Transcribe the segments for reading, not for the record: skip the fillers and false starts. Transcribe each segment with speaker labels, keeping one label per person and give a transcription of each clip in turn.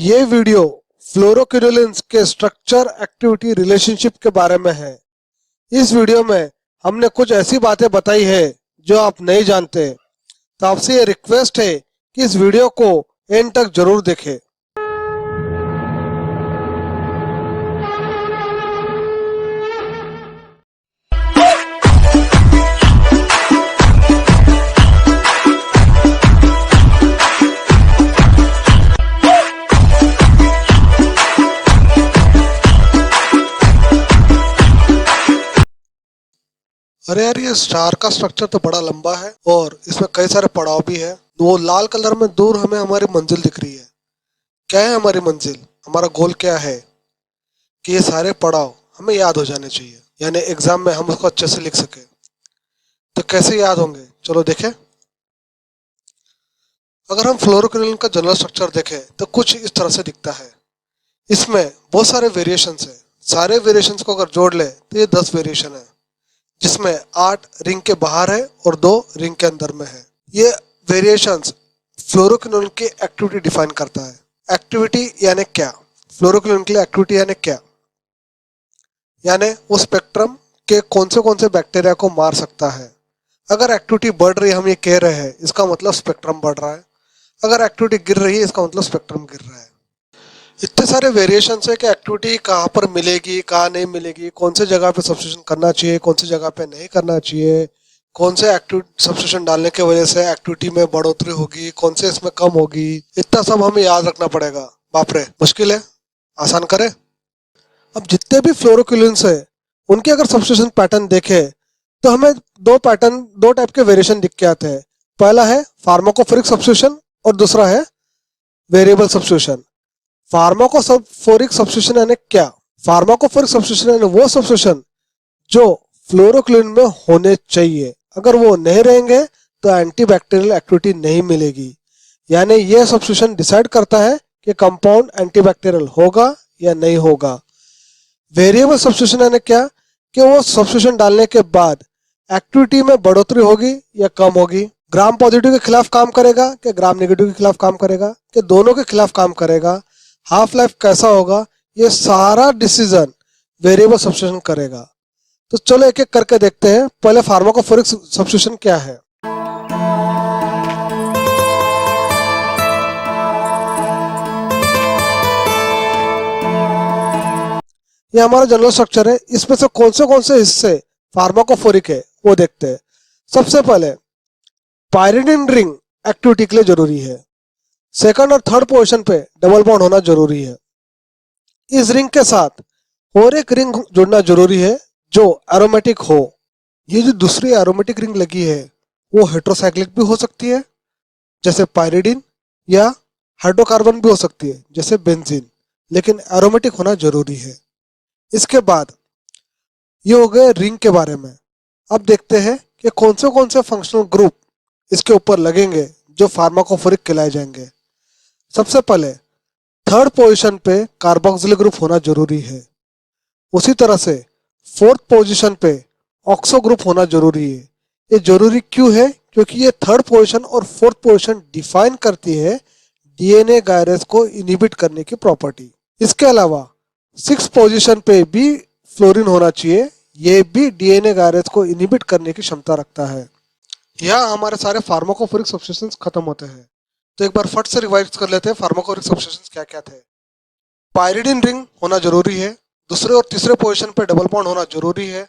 Speaker 1: ये वीडियो फ्लोरोक्विनोलिन्स के structure activity relationship के बारे में है। इस वीडियो में हमने कुछ ऐसी बातें बताई है जो आप नहीं जानते, तो आपसे ये रिक्वेस्ट है कि इस वीडियो को एंड तक जरूर देखें। अरे यार, ये स्टार का स्ट्रक्चर तो बड़ा लंबा है और इसमें कई सारे पड़ाव भी है। वो लाल कलर में दूर हमें हमारी मंजिल दिख रही है। क्या है हमारी मंजिल? हमारा गोल क्या है कि ये सारे पड़ाव हमें याद हो जाने चाहिए, यानी एग्जाम में हम उसको अच्छे से लिख सके। तो कैसे याद होंगे, चलो देखें। अगर हम फ्लोरोक्विनोलिन का जनरल स्ट्रक्चर देखें तो कुछ इस तरह से दिखता है। इसमें बहुत सारे वेरिएशंस है। सारे वेरिएशंस को अगर जोड़ ले तो ये 10 वेरिएशन है, जिसमें 8 रिंग के बाहर है और 2 रिंग के अंदर में है। ये वेरिएशंस फ्लोरोक्विनोलिन की एक्टिविटी डिफाइन करता है। एक्टिविटी यानी क्या? फ्लोरोक्विनोलिन के लिए एक्टिविटी यानी क्या? यानी वो स्पेक्ट्रम के कौन से बैक्टीरिया को मार सकता है। अगर एक्टिविटी बढ़ रही है, हम ये कह रहे हैं, इसका मतलब स्पेक्ट्रम बढ़ रहा है। अगर एक्टिविटी गिर रही है, इसका मतलब स्पेक्ट्रम गिर रहा है। इतने सारे वेरिएशंस है कि एक्टिविटी कहाँ पर मिलेगी, कहाँ नहीं मिलेगी, कौन से जगह पे सब्स्टिट्यूशन करना चाहिए, कौन सी जगह पे नहीं करना चाहिए, कौन से एक्टिविटी सब्स्टिट्यूशन डालने की वजह से एक्टिविटी में बढ़ोतरी होगी, कौन से इसमें कम होगी। इतना सब हमें याद रखना पड़ेगा। बाप रे, मुश्किल है, आसान करे। अब जितने भी फ्लोरोक्विनोलिन्स है, उनके अगर सब्स्टिट्यूशन पैटर्न देखे तो हमें दो टाइप के वेरिएशन दिख के आते हैं। पहला है फार्माकोफोरिक सब्स्टिट्यूशन और दूसरा है वेरिएबल सब्स्टिट्यूशन। फार्माकोफोरिक सब्स्टिट्यूशन यानी क्या? फार्माकोफोरिक सब्स्टिट्यूशन यानी वो सब्स्टिट्यूशन जो फ्लोरोक्विनोलिन में होने चाहिए। अगर वो नहीं रहेंगे तो एंटीबैक्टीरियल एक्टिविटी नहीं मिलेगी। यानी ये सब्स्टिट्यूशन डिसाइड करता है कि कंपाउंड एंटीबैक्टीरियल होगा या नहीं होगा। वेरिएबल सब्स्टिट्यूशन यानी क्या? कि वो सब्स्टिट्यूशन डालने के बाद एक्टिविटी में बढ़ोतरी होगी या कम होगी, ग्राम पॉजिटिव के खिलाफ काम करेगा कि ग्राम नेगेटिव के खिलाफ काम करेगा, कि दोनों के खिलाफ काम करेगा, हाफ लाइफ कैसा होगा, ये सारा डिसीजन वेरिएबल सब्स्टिट्यूशन करेगा। तो चलो एक एक करके देखते हैं। पहले फार्माकोफोरिक सब्स्टिट्यूशन क्या है। ये हमारा जनरल स्ट्रक्चर है। इसमें से कौन से हिस्से फार्माकोफोरिक है वो देखते हैं। सबसे पहले पायरिडिन रिंग एक्टिविटी के लिए जरूरी है। सेकंड और थर्ड पोजीशन पे डबल बॉन्ड होना जरूरी है। इस रिंग के साथ और एक रिंग जुड़ना जरूरी है जो एरोमेटिक हो। ये जो दूसरी एरोमेटिक रिंग लगी है वो हेट्रोसाइक्लिक भी हो सकती है जैसे पायरिडिन, या हाइड्रोकार्बन भी हो सकती है जैसे बेंजीन, लेकिन एरोमेटिक होना जरूरी है। इसके बाद ये हो गए रिंग के बारे में। अब देखते हैं कि कौन से फंक्शनल ग्रुप इसके ऊपर लगेंगे जो फार्माकोफोरिक कहलाए जाएंगे। सबसे पहले थर्ड पोजीशन पे कार्बोक्सिलिक ग्रुप होना जरूरी है। उसी तरह से फोर्थ पोजीशन पे ऑक्सो ग्रुप होना जरूरी है। ये जरूरी क्यों है? क्योंकि ये थर्ड पोजीशन और फोर्थ पोजीशन डिफाइन करती है डीएनए गायरेज को इनहिबिट करने की प्रॉपर्टी। इसके अलावा 6th पोजीशन पे भी फ्लोरीन होना चाहिए। ये भी डीएनए गायरेज को इनहिबिट करने की क्षमता रखता है। यहाँ हमारे सारे फार्माकोफोरिक सब्स्टिट्यूशंस खत्म होते हैं। तो एक बार फट से रिवाइज कर लेते हैं फार्माकोफोरिक सब्स्टिट्यूशंस क्या क्या थे। पायरिडिन रिंग होना जरूरी है। दूसरे और तीसरे पोजीशन पे डबल बॉन्ड होना जरूरी है।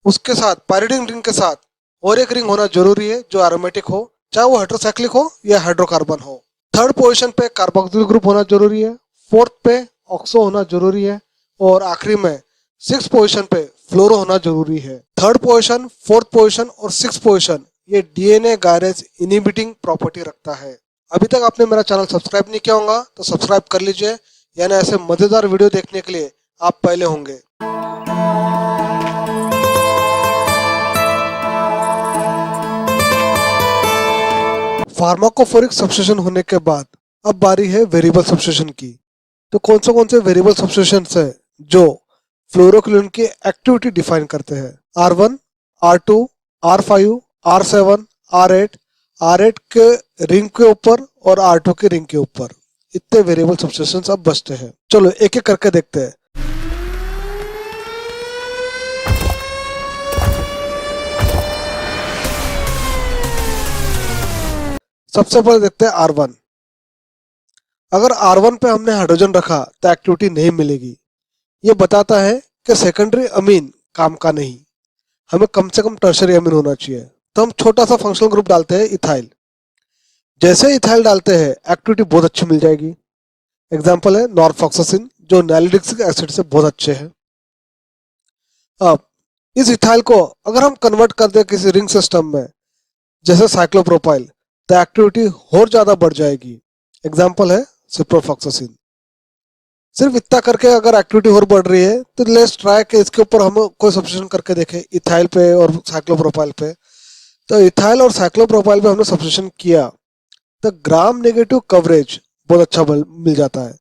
Speaker 1: उसके साथ पायरिडिन रिंग के साथ और एक रिंग होना जरूरी है जो एरोमेटिक हो, चाहे वो हाइड्रोसाइक्लिक हो या हाइड्रोकार्बन हो। थर्ड पोजीशन पे कार्बोक्सिलिक ग्रुप होना जरूरी है। फोर्थ पे ऑक्सो होना जरूरी है और आखिरी में 6th पोजीशन पे फ्लोरो होना जरूरी है। थर्ड पोजीशन, फोर्थ पोजीशन और 6th पोजीशन ये डीएनए गायरेज इनहिबिटिंग प्रॉपर्टी रखता है। अभी तक आपने मेरा चैनल सब्सक्राइब नहीं किया होगा तो सब्सक्राइब कर लीजिए, यानी ऐसे मजेदार वीडियो देखने के लिए आप पहले होंगे। फार्माकोफोरिक सब्स्टिट्यूशन होने के बाद अब बारी है वेरिएबल सब्स्टिट्यूशन की। तो कौन से वेरिएबल सब्स्टिट्यूशंस है जो फ्लोरोक्विनोलिन की एक्टिविटी डिफाइन करते हैं। R1, R2, R5, R7, R8 के रिंग के ऊपर और R2 के रिंग के ऊपर। इतने वेरिएबल सब्स्टिट्यूशंस अब बचते हैं। चलो एक एक करके देखते हैं। सबसे पहले देखते हैं R1। अगर R1 पे हमने हाइड्रोजन रखा तो एक्टिविटी नहीं मिलेगी। ये बताता है कि सेकेंडरी अमीन काम का नहीं, हमें कम से कम टर्शरी अमीन होना चाहिए। तो हम छोटा सा फंक्शनल ग्रुप डालते हैं इथाइल। जैसे इथाइल डालते हैं एक्टिविटी बहुत अच्छी मिल जाएगी। एग्जाम्पल है नॉरफॉक्सासिन, जो नैलिडिक्सिक एसिड से बहुत अच्छे हैं। अब इस इथाइल को अगर हम कन्वर्ट कर दें किसी रिंग सिस्टम में जैसे साइक्लोप्रोपाइल, तो एक्टिविटी और ज्यादा बढ़ जाएगी। एग्जाम्पल है सिप्रोफॉक्सासिन। सिर्फ इतना करके अगर एक्टिविटी और बढ़ रही है तो लेट्स ट्राई कि इसके ऊपर हम कोई सब्स्टिट्यूशन करके देखें इथाइल पे और साइक्लोप्रोपाइल पे। तो इथाइल और साइक्लोप्रोपाइल पे हमने सब्स्टिट्यूशन किया तो ग्राम नेगेटिव कवरेज बहुत अच्छा मिल जाता है।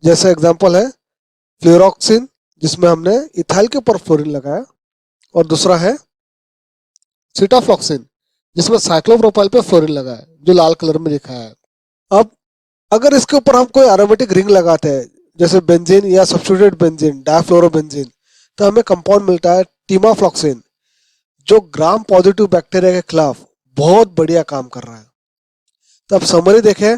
Speaker 1: जैसे एग्जांपल है फ्लोरोक्सिन, जिसमें हमने इथाइल के ऊपर फ्लोरीन लगाया, और दूसरा है सिटाफ्लॉक्सिन, जिसमें साइक्लोप्रोपाइल पे फ्लोरीन लगाया, जो लाल कलर में लिखा है। अब अगर इसके ऊपर हम कोई एरोमेटिक रिंग लगाते हैं जैसे बेंजीन या सब्स्टिट्यूटेड बेंजीन, डायफ्लोरोबेंजीन, तो हमें कंपाउंड मिलता है टीमाफ्लॉक्सिन, जो ग्राम पॉजिटिव बैक्टीरिया के खिलाफ बहुत बढ़िया काम कर रहा है। तो अब समरी देखें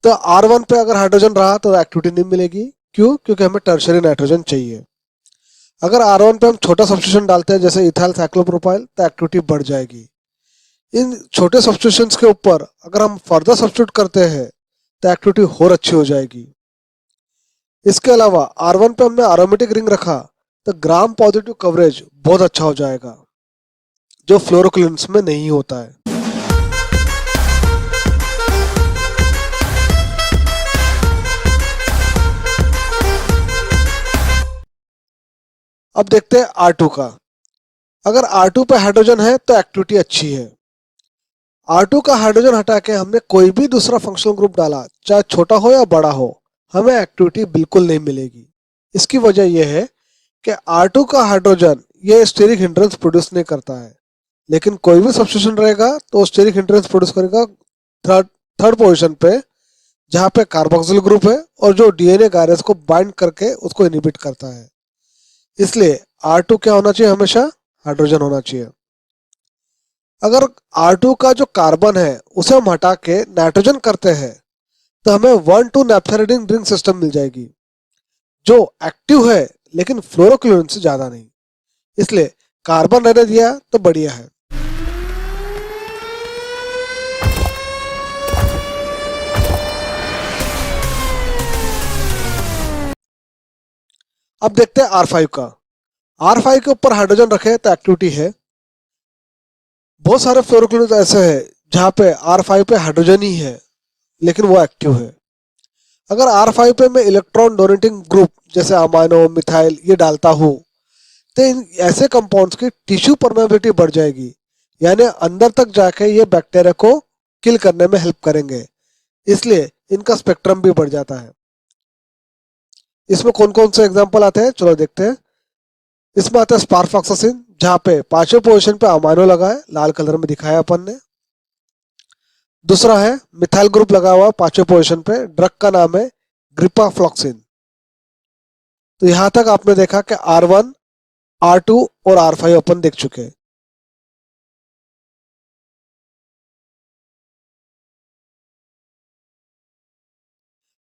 Speaker 1: तो R1 पे अगर हाइड्रोजन रहा तो एक्टिविटी नहीं मिलेगी। क्यों? क्योंकि हमें टर्शरी नाइट्रोजन चाहिए। अगर R1 पे हम छोटा सब्स्टिट्यूशन डालते हैं जैसे इथाइल साइक्लोप्रोपाइल, तो एक्टिविटी बढ़ जाएगी। इन छोटे सब्स्टिट्यूशंस के ऊपर अगर हम फर्दर सब्स्टिट्यूट करते हैं तो एक्टिविटी और अच्छी हो जाएगी। इसके अलावा R1 पे हमने एरोमेटिक रिंग रखा तो ग्राम पॉजिटिव कवरेज बहुत अच्छा हो जाएगा, जो फ्लोरोक्लिन्स में नहीं होता है। अब देखते हैं R2 का। अगर R2 पे हाइड्रोजन है तो एक्टिविटी अच्छी है। R2 का हाइड्रोजन हटा के हमने कोई भी दूसरा फंक्शनल ग्रुप डाला, चाहे छोटा हो या बड़ा हो, हमें एक्टिविटी बिल्कुल नहीं मिलेगी। इसकी वजह यह है कि R2 का हाइड्रोजन ये स्टेरिक हिंड्रेंस प्रोड्यूस नहीं करता है, लेकिन कोई भी सब्स्टिट्यूशन रहेगा तो स्टेरिक हिंड्रेंस प्रोड्यूस करेगा थर्ड पोजीशन पे, जहाँ पे कार्बोक्सिल ग्रुप है और जो डीएनए गायरस को बाइंड करके उसको इनहिबिट करता है। इसलिए R2 क्या होना चाहिए? हमेशा हाइड्रोजन होना चाहिए। अगर R2 का जो कार्बन है उसे हम हटा के नाइट्रोजन करते हैं तो हमें 1,2 नैप्थेरिडीन रिंग सिस्टम मिल जाएगी, जो एक्टिव है लेकिन फ्लोरोक्लोरीन से ज्यादा नहीं। इसलिए कार्बन रहने दिया तो बढ़िया है। अब देखते हैं R5 का। R5 के ऊपर हाइड्रोजन रखे तो एक्टिविटी है। बहुत सारे फ्लोरोक्लोरीन ऐसे हैं जहां पे R5 पे हाइड्रोजन ही है लेकिन वो एक्टिव है। अगर R5 पे मैं इलेक्ट्रॉन डोनेटिंग ग्रुप जैसे अमाइनो, मिथाइल ये डालता हूँ तो इन ऐसे कंपाउंड्स की टिश्यू परमेबिलिटी बढ़ जाएगी, यानी अंदर तक जाके ये बैक्टीरिया को किल करने में हेल्प करेंगे। इसलिए इनका स्पेक्ट्रम भी बढ़ जाता है। इसमें कौन कौन से एग्जाम्पल आते हैं, चलो देखते हैं। इसमें आता है स्पारफॉक्सासिन, जहाँ पे 5वें पोजीशन पे अमाइनो लगा है, लाल कलर में दिखाया अपन ने। दूसरा है मिथाइल ग्रुप लगा हुआ 5वें पोजीशन पे, ड्रग का नाम है ग्रिपाफ्लॉक्सिन। तो यहां तक आपने देखा कि R1, R2 और R5 अपन देख चुके हैं।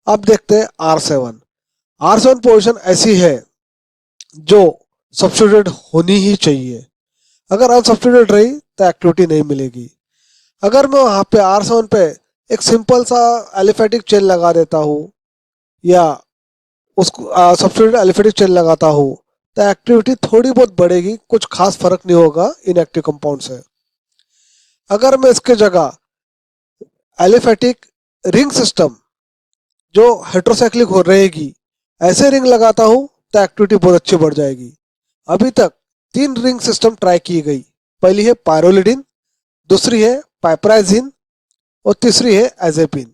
Speaker 1: अब देखते हैं R7। R7 पोजीशन ऐसी है जो सब्स्टिट्यूटेड होनी ही चाहिए। अगर अनसब्स्टिट्यूटेड रही तो एक्टिविटी नहीं मिलेगी। अगर मैं वहां पे R7 पे एक सिंपल सा एलिफेटिक चेन लगा देता हूँ या उसको सब्स्टिट्यूटेड एलिफेटिक चेन लगाता हूँ तो एक्टिविटी थोड़ी बहुत बढ़ेगी, कुछ खास फर्क नहीं होगा इनएक्टिव कंपाउंड से। अगर मैं इसके जगह एलिफेटिक रिंग सिस्टम जो हेट्रोसाइक्लिक हो रहेगी ऐसे रिंग लगाता हूँ तो एक्टिविटी बहुत अच्छी बढ़ जाएगी। अभी तक 3 रिंग सिस्टम ट्राई की गई। पहली है पायरोलिडिन, दूसरी है पाइपराइजिन और तीसरी है एजेपिन।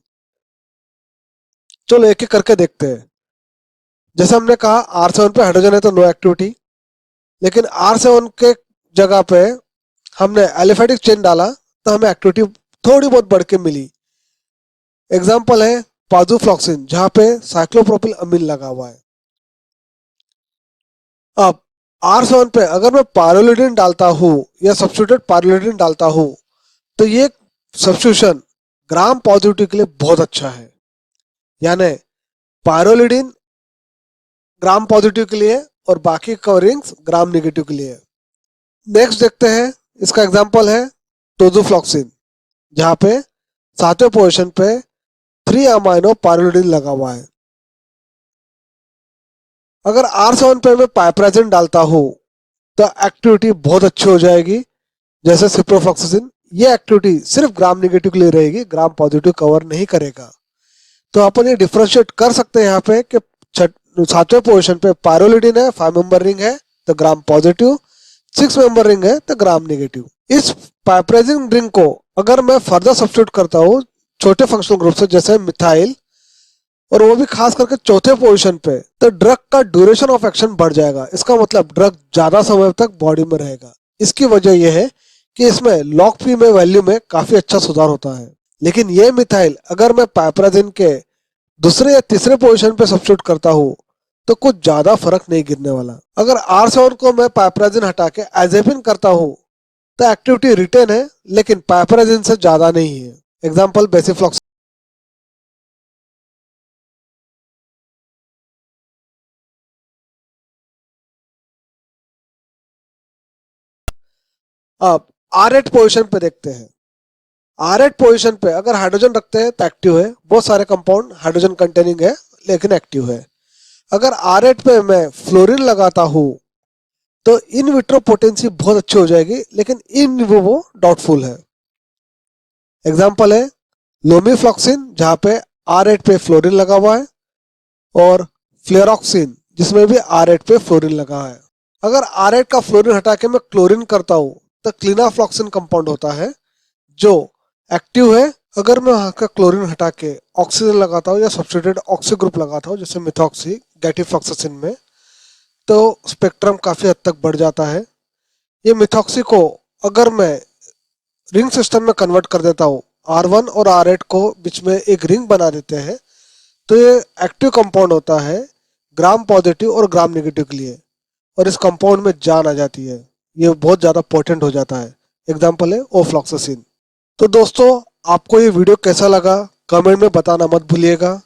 Speaker 1: चलो एक एक करके देखते हैं। जैसे हमने कहा R7 पे हाइड्रोजन है तो नो एक्टिविटी, लेकिन R7 के जगह पे हमने एलिफेटिक चेन डाला तो हमें एक्टिविटी थोड़ी बहुत बढ़ के मिली। एग्जाम्पल है पाजुफ्लॉक्सिन जहां पे साइक्लोप्रोपिल अमीन लगा हुआ है। अब R7 पे अगर मैं पायरोलिडिन डालता हूं या सब्स्टिट्यूटेड पायरोलिडिन डालता हूं तो ये सब्स्टिट्यूशन ग्राम पॉजिटिव के लिए बहुत अच्छा है। यानी पायरोलिडिन ग्राम पॉजिटिव के लिए और बाकी कवरिंग्स ग्राम नेगेटिव के लिए। नेक्स्ट देखते हैं, इसका एग्जांपल है टोजोफ्लॉक्सिन जहां पे 7वें पोजीशन पे 3 अमाइनो पायरोलिडिन लगा हुआ है। अगर R7 पे मैं पाइपराजिन डालता हूं तो एक्टिविटी बहुत अच्छी हो जाएगी। जैसे सिप्रोफ्लॉक्सासिन, ये एक्टिविटी सिर्फ ग्राम नेगेटिव के लिए रहेगी, ग्राम पॉजिटिव कवर नहीं करेगा। तो अपन ये डिफरेंशिएट कर सकते हैं यहाँ पे कि 7वें पोजीशन पे पायरोलिडिन है, 5 मेंबर रिंग है तो ग्राम पॉजिटिव, 6 मेंबर रिंग है तो ग्राम नेगेटिव। इस पाइपराजिन रिंग को अगर मैं फर्दर सब्स्टिट्यूट करता हूँ छोटे फंक्शनल ग्रुप से जैसे मिथाइल, और वो भी खास करके चौथे पोजीशन पे, तो ड्रग का ड्यूरेशन ऑफ एक्शन बढ़ जाएगा। इसका मतलब ड्रग ज्यादा समय तक बॉडी में रहेगा। इसकी वजह यह है कि इसमें लॉग पी में वैल्यू में काफी अच्छा सुधार होता है। लेकिन ये मिथाइल अगर मैं पाइपराजिन के दूसरे या तीसरे पोजीशन पे सब्स्टिट्यूट करता हूँ तो कुछ ज्यादा फर्क नहीं गिरने वाला। अगर R7 को मैं पाइपराजिन हटा के एजेपिन करता हूँ तो एक्टिविटी रिटेन है लेकिन पाइपराजिन से ज्यादा नहीं है। एग्जाम्पल बेसिफ्लॉक्स। अब R8 पोजीशन पे देखते हैं। R8 पोजीशन पे अगर हाइड्रोजन रखते हैं तो एक्टिव है। बहुत सारे कंपाउंड हाइड्रोजन कंटेनिंग है लेकिन एक्टिव है। अगर R8 पे मैं फ्लोरीन लगाता हूं तो इन विट्रो पोटेंसी बहुत अच्छी हो जाएगी लेकिन इन विवो डाउटफुल है। एग्जांपल है लोमीफ्लॉक्सिन जहां पे R8 पे फ्लोरीन लगा हुआ है, और फ्लेरोक्सिन जिसमें भी R8 पे फ्लोरीन लगा है। अगर R8 का फ्लोरीन हटा के मैं क्लोरीन करता हूं तो क्लिनाफ्लॉक्सिन कंपाउंड होता है जो एक्टिव है। अगर मैं वहां का क्लोरीन हटा के ऑक्सीजन लगाता हूँ या सब्स्टिट्यूटेड ऑक्सी ग्रुप लगाता हूँ जैसे मिथॉक्सी गैटिफ्लॉक्सासिन में, तो स्पेक्ट्रम काफी हद तक बढ़ जाता है। ये मिथॉक्सी को अगर मैं रिंग सिस्टम में कन्वर्ट कर देता हूँ, R1 और R8 को बीच में एक रिंग बना देते हैं, तो ये एक्टिव कंपाउंड होता है ग्राम पॉजिटिव और ग्राम नेगेटिव के लिए, और इस कंपाउंड में जान आ जाती है। ये बहुत ज्यादा पोटेंट हो जाता है। एग्जाम्पल है ओफ्लॉक्सासिन। तो दोस्तों, आपको ये वीडियो कैसा लगा कमेंट में बताना मत भूलिएगा,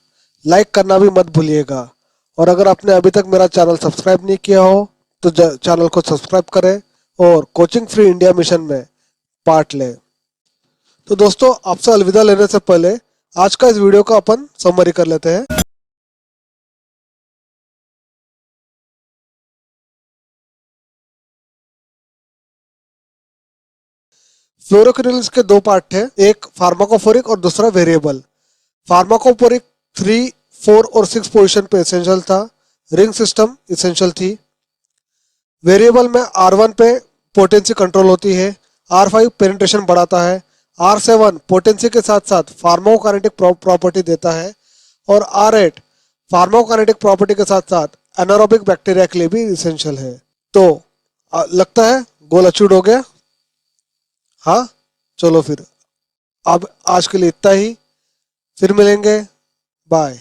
Speaker 1: लाइक करना भी मत भूलिएगा, और अगर आपने अभी तक मेरा चैनल सब्सक्राइब नहीं किया हो तो चैनल को सब्सक्राइब करें और कोचिंग फ्री इंडिया मिशन में पार्ट लें। तो दोस्तों, आपसे अलविदा लेने से पहले आज का इस वीडियो का अपन समरी कर लेते हैं। फ्लोरोक्विनोलिन्स के दो पार्ट थे, एक फार्माकोफोरिक और दूसरा वेरिएबल। फार्माकोफोरिक 3, 4 और 6 पोजीशन पे एसेंशियल था, रिंग सिस्टम एसेंशियल थी। वेरिएबल में R1 पे पोटेंसी कंट्रोल होती है, R5 पेनिट्रेशन बढ़ाता है, R7 पोटेंसी के साथ साथ फार्माकोकाइनेटिक प्रॉपर्टी देता है, और R8 फार्माकोकाइनेटिक प्रॉपर्टी के साथ साथ एनारोबिक बैक्टीरिया के लिए भी एसेंशियल है। तो लगता है गोल अचीव हो गया। हाँ, चलो फिर अब आज के लिए इतना ही, फिर मिलेंगे, बाय।